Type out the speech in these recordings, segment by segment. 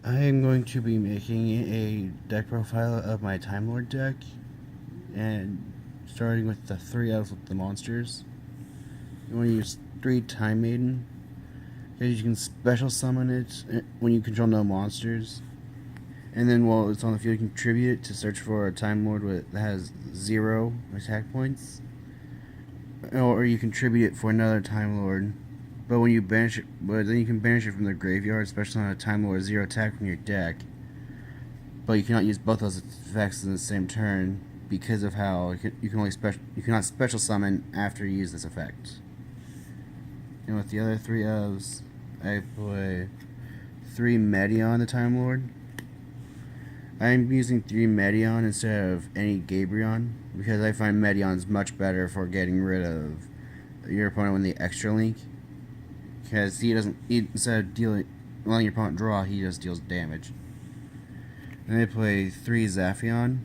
I am going to be making a deck profile of my Timelord deck, and starting with the 3 elves with the monsters. You want to use 3 Time Maiden, because you can special summon it when you control no monsters. And then while it's on the field, you can contribute it to search for a Time Lord that has 0 attack points. Or you contribute it for another Time Lord. But when you banish it, but then you can banish it from the graveyard, especially on a Time Lord 0 attack from your deck. But you cannot use both those effects in the same turn because of how you can only you cannot special summon after you use this effect. And with the other 3 elves, I play 3 Medion the Time Lord. I'm using 3 Medion instead of any Gabrion because I find Medion's much better for getting rid of your opponent when the extra link. Because instead of letting your opponent draw, he just deals damage. And I play 3 Zaphion.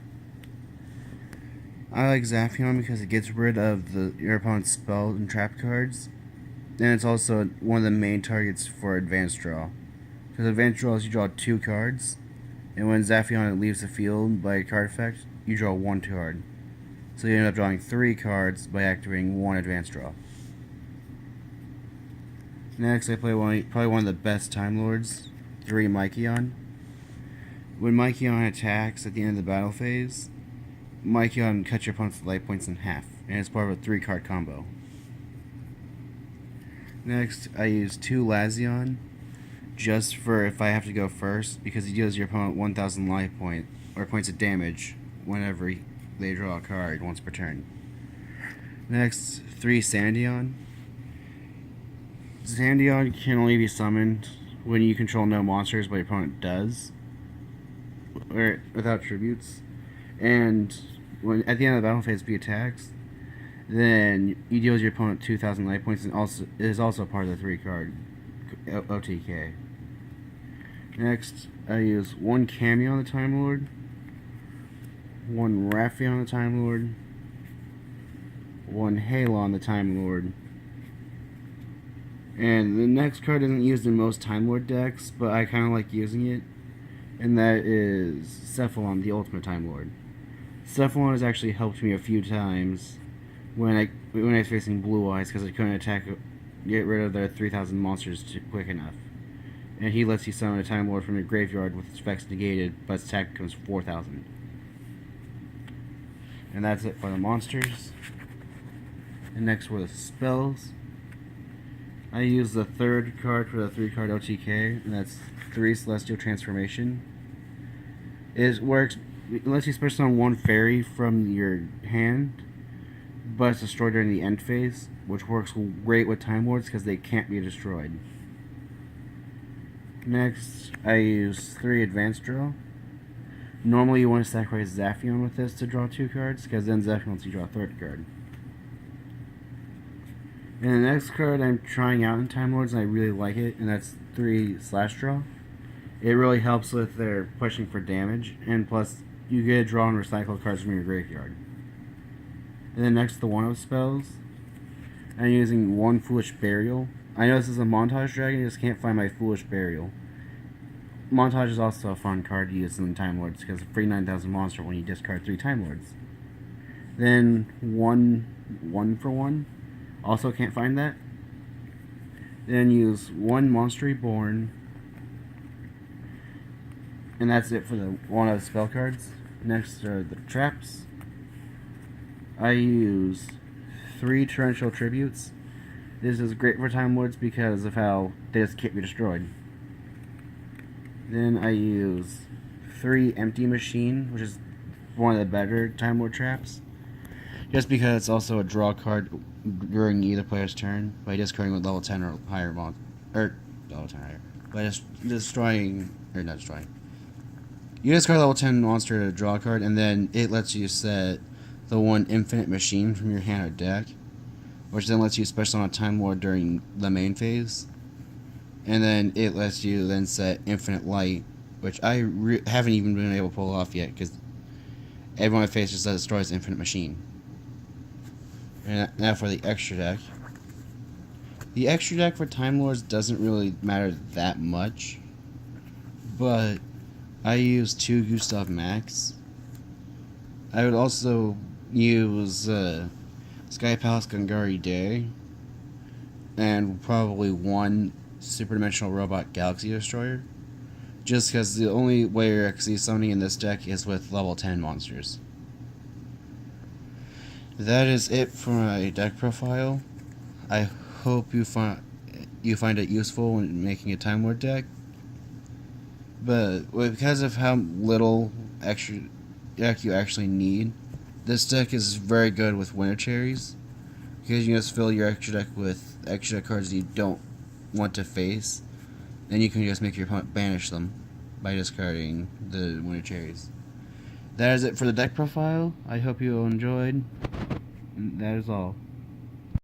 I like Zaphion because it gets rid of your opponent's spell and trap cards. And it's also one of the main targets for advanced draw. Because advanced draw is you draw 2 cards. And when Zaphion leaves the field by a card effect, you draw 1 card. So you end up drawing 3 cards by activating 1 advanced draw. Next, I play probably one of the best Time Lords, 3 Mykion. When Mykion attacks at the end of the battle phase, Mykion cuts your opponent's life points in half, and it's part of a 3-card combo. Next, I use 2 Lazion, just for if I have to go first, because he deals your opponent 1,000 life points, or points of damage, whenever they draw a card once per turn. Next, 3 Sandion. Sandion can only be summoned when you control no monsters, but your opponent does, or without tributes. And when at the end of the battle phase, if he attacks, then you deal your opponent 2,000 life points, and also is also part of the 3-card OTK. Next, I use 1 Cameo on the Time Lord, 1 Raffi on the Time Lord, 1 Halo on the Time Lord. And the next card isn't used in most Time Lord decks, but I kind of like using it, and that is Cephalon, the Ultimate Time Lord. Cephalon has actually helped me a few times when I was facing Blue Eyes because I couldn't get rid of their 3,000 monsters quick enough. And he lets you summon a Time Lord from your graveyard with its effects negated, but its attack becomes 4,000. And that's it for the monsters. And next were the spells. I use the 3rd card for the 3-card OTK, and that's 3 Celestial Transformation. It lets you special summon 1 fairy from your hand, but it's destroyed during the end phase, which works great with Time Lords because they can't be destroyed. Next, I use 3 Advanced Draw. Normally you want to sacrifice Zaphion with this to draw 2 cards, because then Zaphion lets you draw a 3rd card. And the next card I'm trying out in Time Lords, and I really like it, and that's 3 Slash Draw. It really helps with their pushing for damage, and plus you get to draw and recycle cards from your graveyard. And then next, the 1-of spells. I'm using 1 Foolish Burial. I know this is a Montage Dragon, I just can't find my Foolish Burial. Montage is also a fun card to use in Time Lords because it's a free 9,000 monster when you discard 3 Time Lords. Then 1 for 1. Also can't find that. Then use 1 Monster Reborn. And that's it for the 1-of spell cards. Next are the traps. I use 3 Torrential Tributes. This is great for Time Lords because of how they just can't be destroyed. Then I use 3 Empty Machine, which is one of the better Time Lord traps. Just because it's also a draw card during either player's turn by discarding with level 10 or higher level 10 or higher. By just not destroying. You discard level 10 monster to draw a card, and then it lets you set the 1 Infinite Machine from your hand or deck, which then lets you special on a Time Lord during the main phase. And then it lets you then set Infinite Light, which I haven't even been able to pull off yet because everyone I face just destroys Infinite Machine. And now for the extra deck. The extra deck for Time Lords doesn't really matter that much, but I use 2 Gustav Max. I would also use Sky Palace Gungari Day and probably 1 Superdimensional Robot Galaxy Destroyer. Just because the only way you're actually summoning in this deck is with level 10 monsters. That is it for my deck profile. I hope you find it useful when making a Time Lord deck. But because of how little extra deck you actually need, this deck is very good with Winter Cherries. Because you just fill your extra deck with extra cards you don't want to face, and you can just make your opponent banish them by discarding the Winter Cherries. That is it for the deck profile. I hope you enjoyed. That is all.